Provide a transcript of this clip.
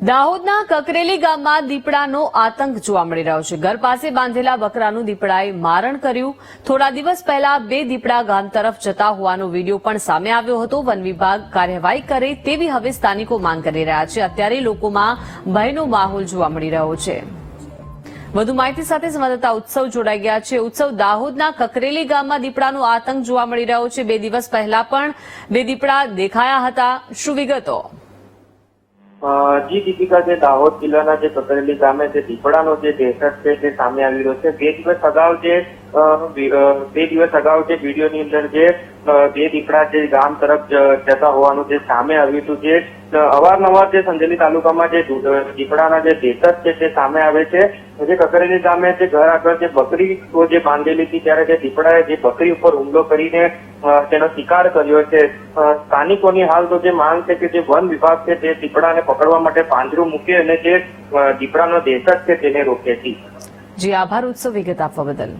દાહોદના કકરેલી ગામમાં દીપડાનો આતંક જોવા મળી રહ્યો છે। ઘર પાસે બાંધેલા બકરાનું દીપડાએ મારણ કર્યું। થોડા દિવસ પહેલા બે દીપડા ગામ તરફ જતા હોવાનો વિડીયો પણ સામે આવ્યો હતો। વન વિભાગ કાર્યવાહી કરે તેવી હવે સ્થાનિકો માંગ કરી રહ્યા છે। અત્યારે લોકોમાં ભયનો માહોલ જોવા મળી રહ્યો છે। વધુ માહિતી સાથે સંવાદદાતા ઉત્સવ જોડાઈ ગયા છે। ઉત્સવ, દાહોદના કકરેલી ગામમાં દીપડાનો આતંક જોવા મળી રહ્યો છે। બે દિવસ પહેલા પણ બે દીપડા દેખાયા હતા। શું વિગતો? જી દીપિકા, જે દાહોદ જિલ્લાના જે કકરેલી ગામે જે દીપડાનો જે દહેશત છે તે સામે આવી રહ્યો છે। બે દિવસ અગાઉ જે વિડીયોની અંદર જે બે દીપડા જે ગામ તરફ જતા હોવાનું જે સામે આવ્યું હતું। જે અવારનવાર જે સંજેલી તાલુકામાં જે દીપડાના જે દહેશત છે તે સામે આવે છે। જે કકરેલી ગામે જે ઘર આગળ જે બકરીઓ જે બાંધેલી હતી ત્યારે જે દીપડાએ જે બકરી ઉપર હુમલો કરીને તેનો શિકાર કર્યો છે। સ્થાનિકોની હાલ તો જે માંગ છે કે જે વન વિભાગ છે તે દીપડાને પકડવા માટે પાંજરું મૂકે અને જે દીપડાનો દહેશત છે તેને રોકે છે। જી આભાર ઉત્સવ, વિગત આપવા બદલ।